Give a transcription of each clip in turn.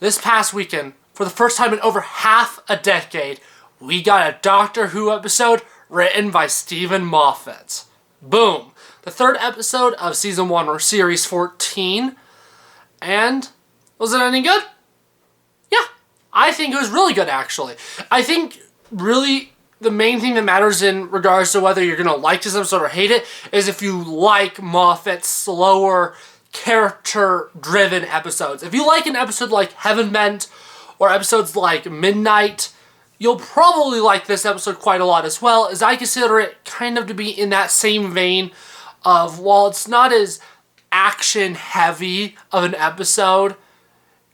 this past weekend, for the first time in over half a decade, we got a Doctor Who episode written by Steven Moffat. Boom. The third episode of Season 1 or Series 14. And was it any good? Yeah. I think it was really good, actually. I think really the main thing that matters in regards to whether you're going to like this episode or hate it is if you like Moffat's slower, character-driven episodes. If you like an episode like Heaven Bent or episodes like Midnight, you'll probably like this episode quite a lot as well, as I consider it kind of to be in that same vein of, while it's not as action-heavy of an episode,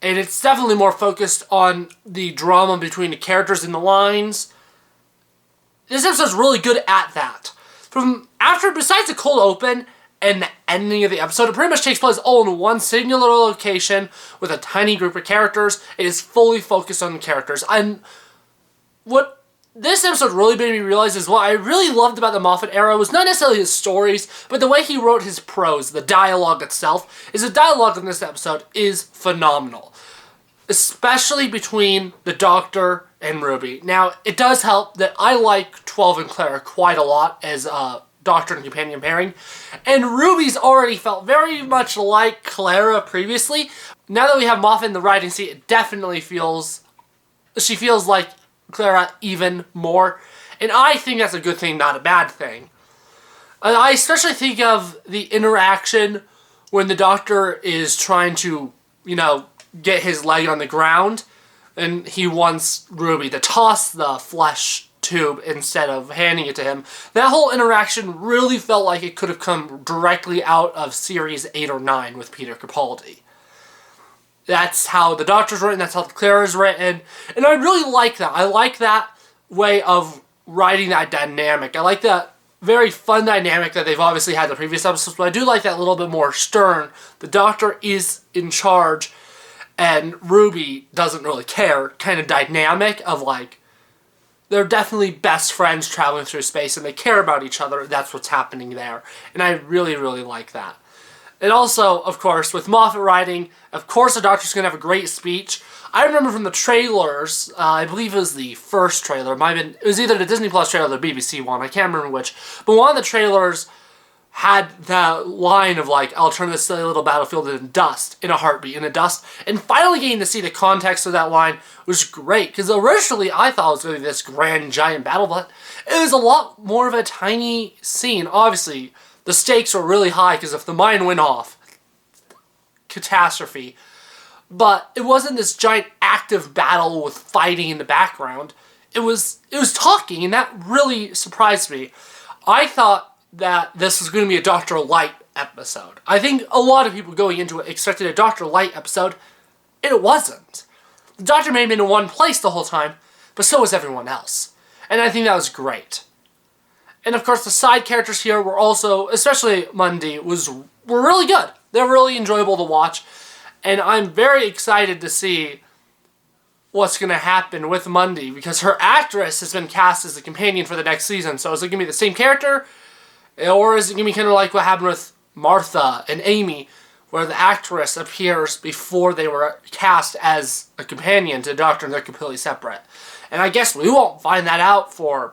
and it's definitely more focused on the drama between the characters and the lines, this episode's really good at that. Besides the cold open and the ending of the episode, it pretty much takes place all in one singular location with a tiny group of characters. It is fully focused on the characters. And what this episode really made me realize is what I really loved about the Moffat era was not necessarily his stories, but the way he wrote his prose, the dialogue itself. The dialogue in this episode is phenomenal. Especially between the Doctor and Ruby. Now, it does help that I like 12 and Clara quite a lot as Doctor and companion pairing. And Ruby's already felt very much like Clara previously. Now that we have Moffat in the writing seat, it definitely she feels like Clara even more. And I think that's a good thing, not a bad thing. I especially think of the interaction when the Doctor is trying to, get his leg on the ground, and he wants Ruby to toss the flesh tube instead of handing it to him. That whole interaction really felt like it could have come directly out of Series 8 or 9 with Peter Capaldi. That's how the Doctor's written, that's how Clara's written, and I really like that. I like that way of writing that dynamic. I like that very fun dynamic that they've obviously had in the previous episodes, but I do like that little bit more stern. The Doctor is in charge, and Ruby doesn't really care kind of dynamic of they're definitely best friends traveling through space and they care about each other. That's what's happening there. And I really, really like that. And also, of course, with Moffat writing, of course the Doctor's going to have a great speech. I remember from the trailers, I believe it was the first trailer, it was either the Disney Plus trailer or the BBC one, I can't remember which, but one of the trailers had that line of I'll turn this silly little battlefield into dust, in a heartbeat, into dust. And finally getting to see the context of that line was great, because originally I thought it was going to be this grand, giant battle, but it was a lot more of a tiny scene. Obviously, the stakes were really high, because if the mine went off, catastrophe. But it wasn't this giant active battle with fighting in the background. It was talking, and that really surprised me. I thought that this was going to be a Dr. Light episode. I think a lot of people going into it expected a Dr. Light episode, and it wasn't. The Doctor may have been in one place the whole time, but so was everyone else. And I think that was great. And of course the side characters here were also, especially Mundy, were really good. They're really enjoyable to watch, and I'm very excited to see what's going to happen with Mundy, because her actress has been cast as a companion for the next season. So is it going to be the same character? Or is it going to be kind of like what happened with Martha and Amy, where the actress appears before they were cast as a companion to the Doctor and they're completely separate? And I guess we won't find that out for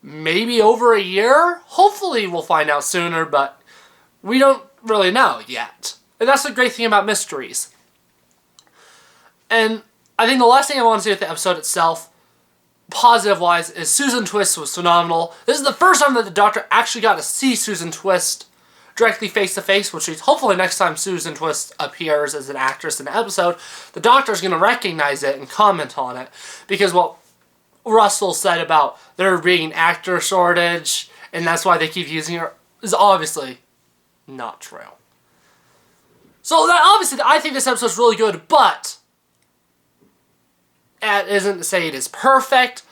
maybe over a year. Hopefully we'll find out sooner, but we don't really know yet. And that's the great thing about mysteries. And I think the last thing I want to say with the episode itself, positive-wise, is Susan Twist was phenomenal. This is the first time that the Doctor actually got to see Susan Twist directly face-to-face, which means hopefully next time Susan Twist appears as an actress in an episode, the Doctor's going to recognize it and comment on it. Because what Russell said about there being actor shortage, and that's why they keep using her, is obviously not true. So that obviously, I think this episode's really good, but that isn't to say it is perfect.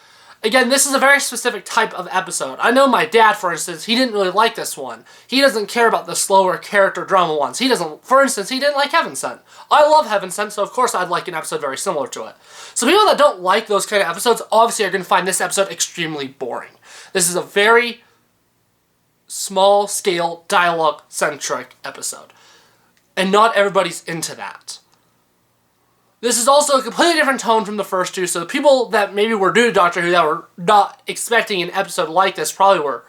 Again, this is a very specific type of episode. I know my dad, for instance, he didn't really like this one. He doesn't care about the slower character drama ones. For instance, he didn't like Heaven Sent. I love Heaven Sent, so of course I'd like an episode very similar to it. So people that don't like those kind of episodes, obviously are going to find this episode extremely boring. This is a very small-scale, dialogue-centric episode. And not everybody's into that. This is also a completely different tone from the first two, so the people that maybe were new to Doctor Who that were not expecting an episode like this probably were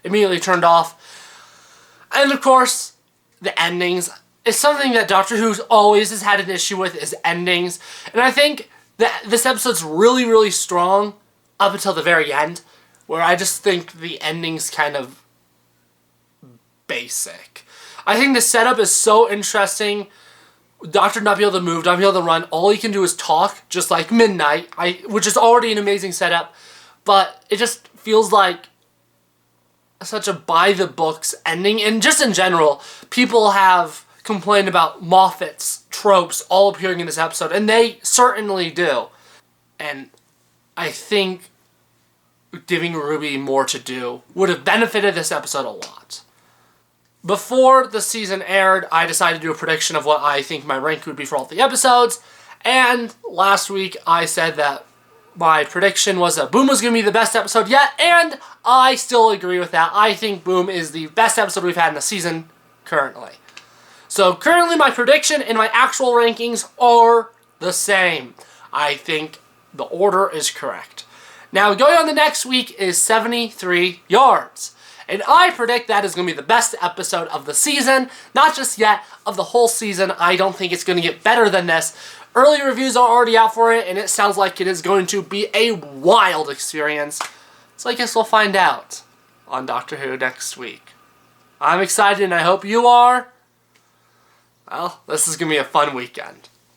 immediately turned off. And of course, the endings. It's something that Doctor Who always has had an issue with, is endings. And I think that this episode's really, really strong up until the very end, where I just think the ending's kind of basic. I think the setup is so interesting. Doctor not be able to move, not be able to run. All he can do is talk, just like Midnight, which is already an amazing setup. But it just feels like such a by-the-books ending. And just in general, people have complained about Moffat's tropes all appearing in this episode, and they certainly do. And I think giving Ruby more to do would have benefited this episode a lot. Before the season aired, I decided to do a prediction of what I think my rank would be for all the episodes, and last week I said that my prediction was that Boom was going to be the best episode yet, and I still agree with that. I think Boom is the best episode we've had in the season currently. So currently my prediction and my actual rankings are the same. I think the order is correct. Now going on to next week is 73 Yards. And I predict that is going to be the best episode of the season. Not just yet, of the whole season. I don't think it's going to get better than this. Early reviews are already out for it, and it sounds like it is going to be a wild experience. So I guess we'll find out on Doctor Who next week. I'm excited, and I hope you are. Well, this is going to be a fun weekend.